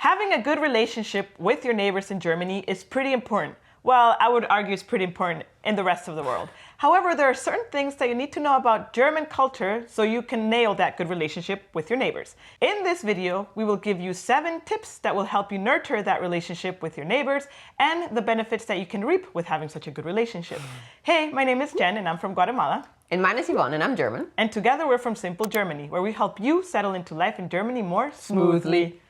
Having a good relationship with your neighbors in Germany is pretty important. Well, I would argue it's pretty important in the rest of the world. However, there are certain things that you need to know about German culture so you can nail that good relationship with your neighbors. In this video, we will give you 7 tips that will help you nurture that relationship with your neighbors and the benefits that you can reap with having such a good relationship. Hey, my name is Jen and I'm from Guatemala. And mine is Yvonne and I'm German. And together we're from Simple Germany, where we help you settle into life in Germany more smoothly.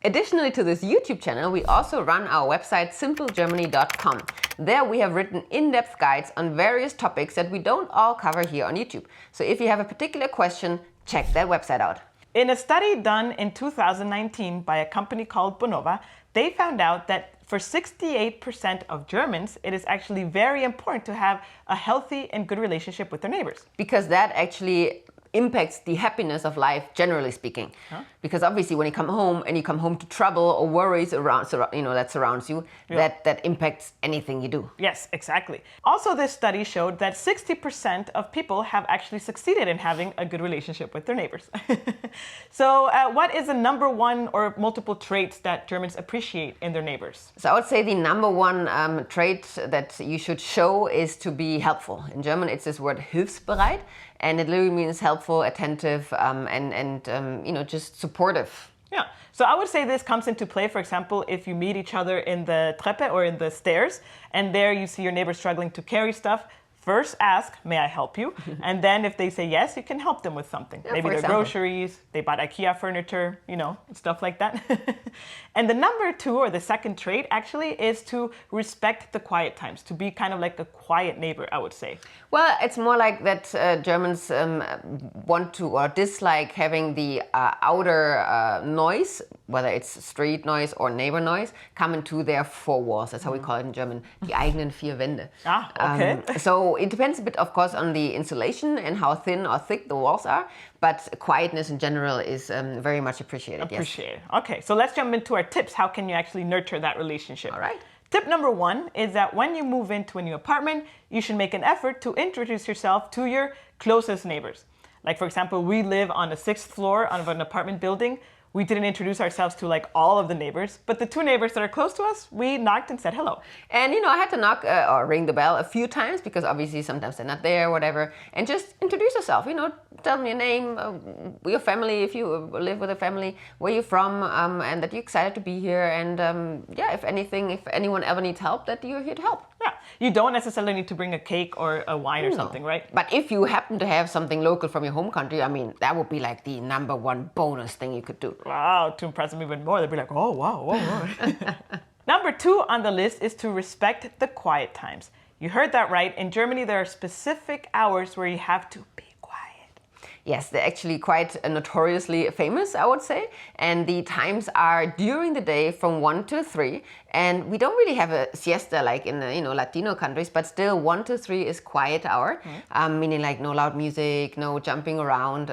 Additionally to this YouTube channel, we also run our website simplegermany.com. There we have written in-depth guides on various topics that we don't all cover here on YouTube. So if you have a particular question, check that website out. In a study done in 2019 by a company called Bonova, they found out that for 68% of Germans, it is actually very important to have a healthy and good relationship with their neighbors. Because that actually impacts the happiness of life, generally speaking. Huh? Because obviously when you come home and you come home to trouble or worries around, that surrounds you, that impacts anything you do. Yes, exactly. Also, this study showed that 60% of people have actually succeeded in having a good relationship with their neighbors. So what is the number one or multiple traits that Germans appreciate in their neighbors? So I would say the number one trait that you should show is to be helpful. In German, it's this word hilfsbereit, and it literally means helpful, attentive, and just supportive. Yeah, so I would say this comes into play, for example, if you meet each other in the Treppe or in the stairs, and there you see your neighbor struggling to carry stuff. First ask, may I help you? And then if they say yes, you can help them with something. Yeah, maybe their groceries, they bought IKEA furniture, stuff like that. And the number 2 or the second trait actually is to respect the quiet times, to be kind of like a quiet neighbor, I would say. Well, it's more like that Germans want to or dislike having the outer noise, whether it's street noise or neighbor noise, come into their 4 walls. That's how we call it in German, die eigenen 4 Wände. Ah, okay. So it depends a bit, of course, on the insulation and how thin or thick the walls are, but quietness in general is very much appreciated. Appreciated. Yes. Okay, so let's jump into our tips. How can you actually nurture that relationship? All right. Tip number 1 is that when you move into a new apartment, you should make an effort to introduce yourself to your closest neighbors. Like, for example, we live on the 6th floor of an apartment building. We didn't introduce ourselves to like all of the neighbors, but the 2 neighbors that are close to us, we knocked and said hello. And I had to knock or ring the bell a few times because obviously sometimes they're not there or whatever. And just introduce yourself, tell them your name, your family, if you live with a family, where you're from, and that you're excited to be here. And if anyone ever needs help, that you're here to help. Yeah, you don't necessarily need to bring a cake or a wine or something, right? But if you happen to have something local from your home country, that would be like the number 1 bonus thing you could do. Wow, to impress them even more, they'd be like, oh, wow, whoa. Number 2 on the list is to respect the quiet times. You heard that right. In Germany, there are specific hours where you have to be quiet. Yes, they're actually quite notoriously famous, I would say. And the times are during the day from 1 to 3. And we don't really have a siesta like in Latino countries, but still 1 to 3 is quiet hour, meaning like no loud music, no jumping around,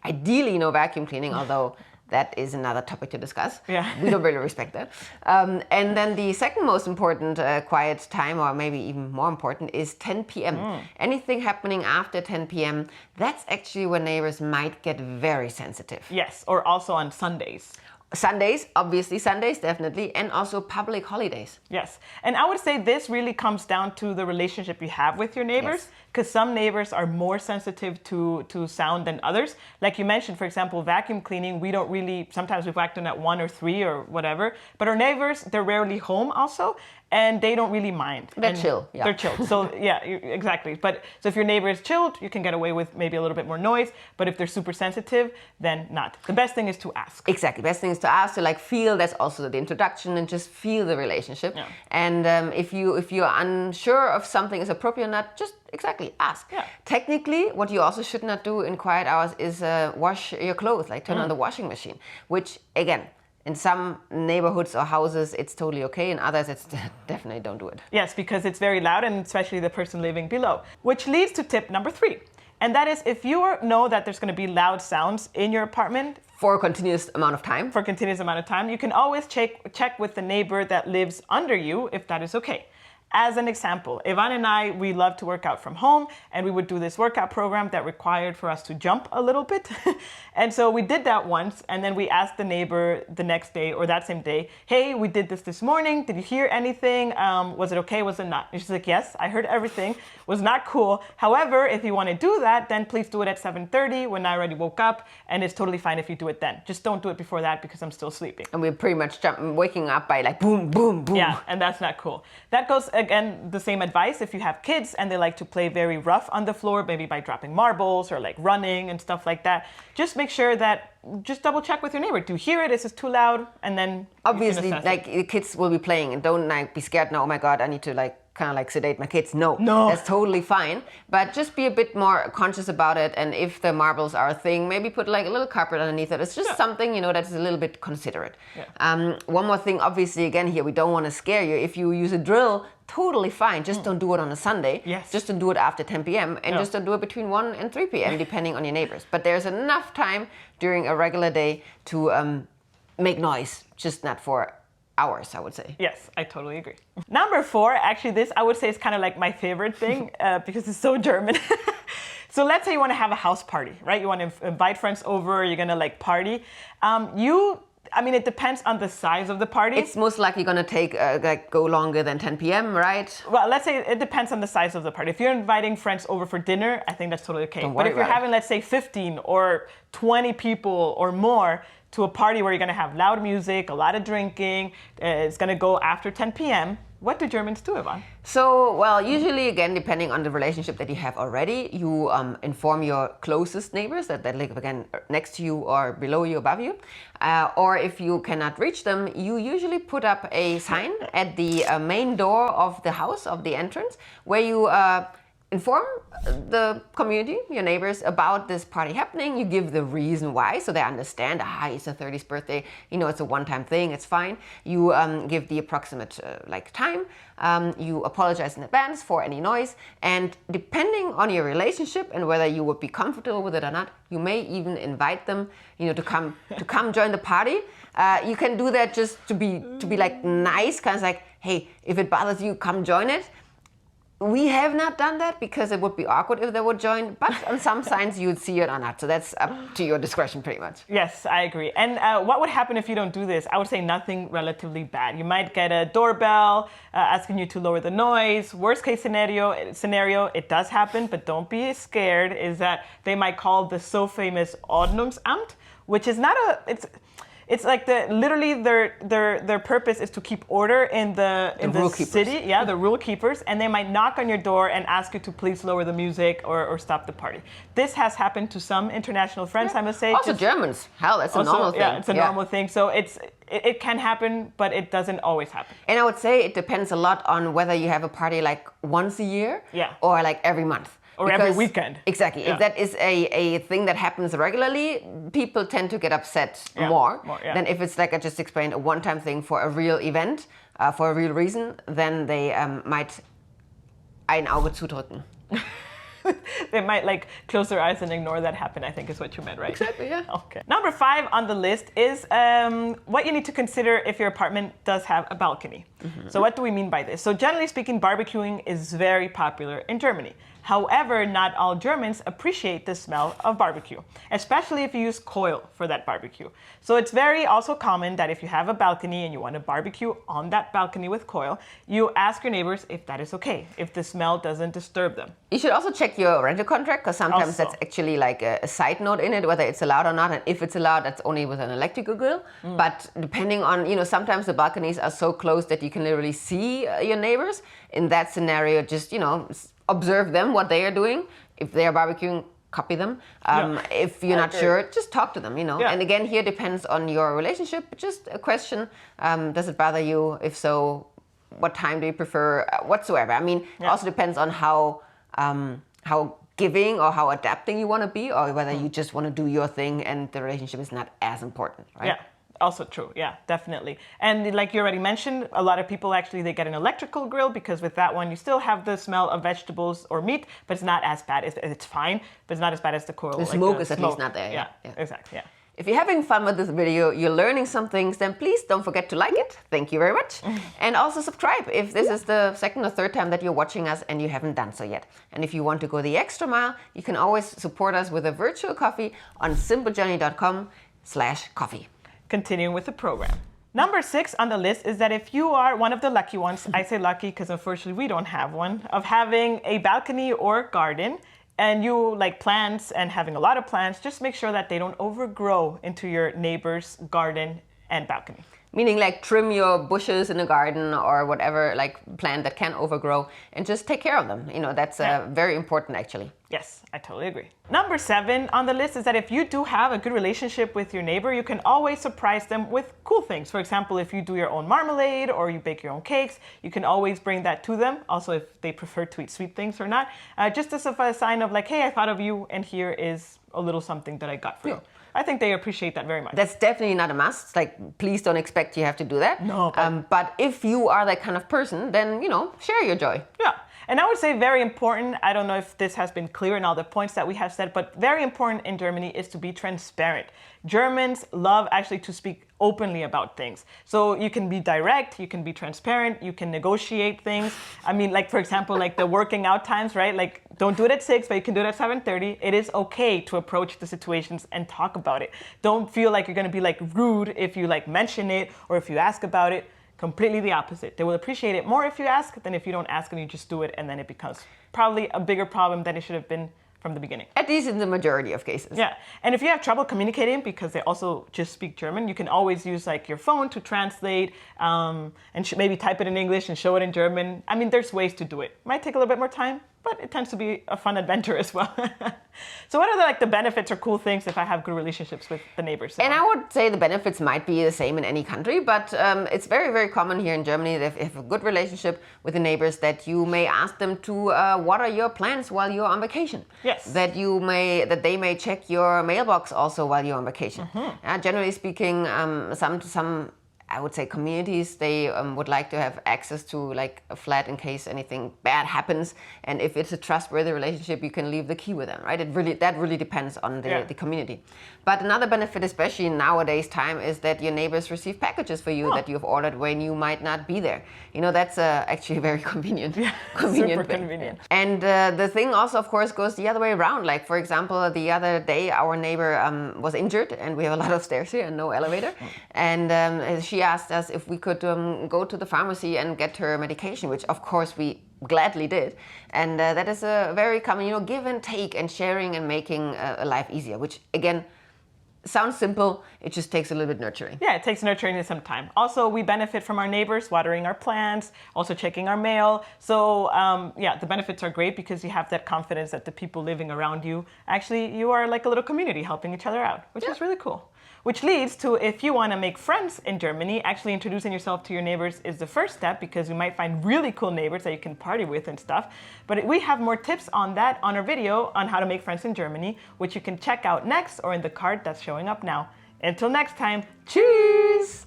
ideally no vacuum cleaning, although that is another topic to discuss. Yeah. We don't really respect that. And then the second most important quiet time, or maybe even more important, is 10 p.m. Anything happening after 10 p.m., that's actually when neighbors might get very sensitive. Yes, or also on Sundays. Sundays, obviously Sundays, definitely, and also public holidays. Yes, and I would say this really comes down to the relationship you have with your neighbors, because some neighbors are more sensitive to sound than others. Like you mentioned, for example, vacuum cleaning, we don't really, sometimes we vacuum at 1 or 3 or whatever, but our neighbors, they're rarely home also, and they don't really mind. They're chill. Yeah. They're chill. So yeah, exactly. So if your neighbor is chilled, you can get away with maybe a little bit more noise. But if they're super sensitive, then not. The best thing is to ask. Exactly. Best thing is to ask, to feel. That's also the introduction, and just feel the relationship. Yeah. And if you're unsure if something is appropriate or not, just ask. Yeah. Technically, what you also should not do in quiet hours is wash your clothes, turn on the washing machine, which again, in some neighborhoods or houses, it's totally okay. In others, it's definitely don't do it. Yes, because it's very loud, and especially the person living below. Which leads to tip number 3. And that is, if you know that there's going to be loud sounds in your apartment for a continuous amount of time, you can always check with the neighbor that lives under you if that is okay. As an example, Ivan and I, we love to work out from home, and we would do this workout program that required for us to jump a little bit. And so we did that once, and then we asked the neighbor the next day or that same day, hey, we did this morning. Did you hear anything? Was it okay? Was it not? And she's like, yes, I heard everything. It was not cool. However, if you want to do that, then please do it at 7:30 when I already woke up, and it's totally fine if you do it then. Just don't do it before that because I'm still sleeping. And we're pretty much waking up by like boom, boom, boom. Yeah, and that's not cool. That goes, again, the same advice if you have kids and they like to play very rough on the floor, maybe by dropping marbles or like running and stuff like that. Just make sure that, just double check with your neighbor. Do you hear it? Is this too loud? And then obviously, like the kids will be playing, and don't like be scared now, oh my God, I need to like kind of like sedate my kids. No, that's totally fine. But just be a bit more conscious about it. And if the marbles are a thing, maybe put like a little carpet underneath it. It's just something, that's a little bit considerate. Yeah. One more thing, obviously, again, here, we don't want to scare you. If you use a drill, totally fine. Just don't do it on a Sunday. Yes. Just don't do it after 10 p.m. And just don't do it between 1 and 3 p.m. depending on your neighbors. But there's enough time during a regular day to make noise, just not for hours, I would say. Yes, I totally agree. Number 4, actually this I would say is kind of like my favorite thing because it's so German. So let's say you want to have a house party, right? You want to invite friends over, you're going to like party. It depends on the size of the party. It's most likely going to take go longer than 10 p.m., right? Well, let's say it depends on the size of the party. If you're inviting friends over for dinner, I think that's totally okay. But if you're having, let's say, 15 or 20 people or more to a party where you're going to have loud music, a lot of drinking, it's going to go after 10 p.m., what do Germans do, Ivan? So, well, usually, again, depending on the relationship that you have already, you inform your closest neighbors that live, again, next to you or below you, above you. Or if you cannot reach them, you usually put up a sign at the main door of the house, of the entrance, where you inform the community, your neighbors, about this party happening. You give the reason why, so they understand, it's a 30th birthday, it's a one-time thing, it's fine. You give the approximate time. You apologize in advance for any noise. And depending on your relationship and whether you would be comfortable with it or not, you may even invite them, to come join the party. You can do that just to be like nice, kind of like, hey, if it bothers you, come join it. We have not done that because it would be awkward if they would join, but on some signs you would see it or not. So that's up to your discretion pretty much. Yes, I agree. And what would happen if you don't do this? I would say nothing relatively bad. You might get a doorbell asking you to lower the noise. Worst case scenario, it does happen, but don't be scared, is that they might call the so famous Ordnungsamt, which is not it's like literally their purpose is to keep order in the city. Yeah, the rule keepers, and they might knock on your door and ask you to please lower the music or stop the party. This has happened to some international friends, I must say. Also Germans. Hell, that's a normal thing. Yeah, it's a normal thing. So it can happen, but it doesn't always happen. And I would say it depends a lot on whether you have a party like once a year or like every month. Or every weekend. Exactly. Yeah. If that is a thing that happens regularly, people tend to get upset more than if it's like I just explained, a one-time thing for a real event, for a real reason, then they might ein Auge zudrücken. They might like close their eyes and ignore that happen, I think is what you meant, right? Exactly, yeah. Okay. Number 5 on the list is what you need to consider if your apartment does have a balcony. Mm-hmm. So what do we mean by this? So generally speaking, barbecuing is very popular in Germany. However, not all Germans appreciate the smell of barbecue, especially if you use coil for that barbecue. So it's very also common that if you have a balcony and you want to barbecue on that balcony with coil, you ask your neighbors if that is okay, if the smell doesn't disturb them. You should also check your rental contract, because sometimes that's actually like a side note in it, whether it's allowed or not. And if it's allowed, that's only with an electrical grill. But depending on, sometimes the balconies are so close that you can literally see your neighbors. In that scenario, just, observe them, what they are doing. If they are barbecuing, copy them. If you're not sure, just talk to them, Yeah. And again, here depends on your relationship. Just a question, does it bother you? If so, what time do you prefer? Whatsoever. It also depends on how giving or how adapting you want to be, or whether you just want to do your thing and the relationship is not as important, right? Yeah. Also true, yeah, definitely. And like you already mentioned, a lot of people actually, they get an electrical grill because with that one, you still have the smell of vegetables or meat, but it's not as bad. It's fine, but it's not as bad as the coil. The smoke is at least not there. Yeah, exactly, yeah. If you're having fun with this video, you're learning some things, then please don't forget to like it. Thank you very much. And also subscribe if this is the second or third time that you're watching us and you haven't done so yet. And if you want to go the extra mile, you can always support us with a virtual coffee on simplejourney.com/coffee. Continuing with the program. Number 6 on the list is that if you are one of the lucky ones, I say lucky because unfortunately we don't have one, of having a balcony or garden, and you like plants and having a lot of plants, just make sure that they don't overgrow into your neighbor's garden and balcony. Meaning like trim your bushes in the garden or whatever like plant that can overgrow and just take care of them. You know, that's very important actually. Yes, I totally agree. Number 7 on the list is that if you do have a good relationship with your neighbor, you can always surprise them with cool things. For example, if you do your own marmalade or you bake your own cakes, you can always bring that to them. Also, if they prefer to eat sweet things or not, just as a sign of like, hey, I thought of you and here is a little something that I got for you. I think they appreciate that very much. That's definitely not a must. Like, please don't expect you have to do that. No. But if you are that kind of person, then, you know, share your joy. Yeah. And I would say very important, I don't know if this has been clear in all the points that we have said, but very important in Germany is to be transparent. Germans love actually to speak openly about things. So you can be direct, you can be transparent, you can negotiate things. I mean, like, for example, like the working out times, right? Like, don't do it at 6, but you can do it at 7:30. It is okay to approach the situations and talk about it. Don't feel like you're going to be like rude if you like mention it or if you ask about it. Completely the opposite. They will appreciate it more if you ask than if you don't ask and you just do it, and then it becomes probably a bigger problem than it should have been from the beginning. At least in the majority of cases. Yeah. And if you have trouble communicating because they also just speak German, you can always use like your phone to translate and maybe type it in English and show it in German. I mean, there's ways to do it. Might take a little bit more time, but it tends to be a fun adventure as well. So what are the benefits or cool things if I have good relationships with the neighbors? And I would say the benefits might be the same in any country, but it's very, very common here in Germany that if you have a good relationship with the neighbors, that you may ask them to water your plants while you're on vacation. Yes. That they may check your mailbox also while you're on vacation. Generally speaking, some I would say communities, they would like to have access to like a flat in case anything bad happens. And if it's a trustworthy relationship, you can leave the key with them, right? That really depends on the community. But another benefit, especially in nowadays time, is that your neighbors receive packages for you that you've ordered when you might not be there. You know, that's actually very convenient. Yeah, super convenient. And the thing also, of course, goes the other way around. Like, for example, the other day, our neighbor was injured, and we have a lot of stairs here and no elevator. And she asked us if we could go to the pharmacy and get her medication, which of course we gladly did. And that is a very common, you know, give and take and sharing and making life easier, which again, sounds simple, it just takes a little bit nurturing. Yeah, it takes nurturing and some time. Also, we benefit from our neighbors watering our plants, also checking our mail. So yeah, the benefits are great because you have that confidence that the people living around you, actually you are like a little community helping each other out, which is really cool. Which leads to, if you want to make friends in Germany, actually introducing yourself to your neighbors is the first step, because you might find really cool neighbors that you can party with and stuff. But we have more tips on that on our video on how to make friends in Germany, which you can check out next or in the card that's showing up now. Until next time, cheers!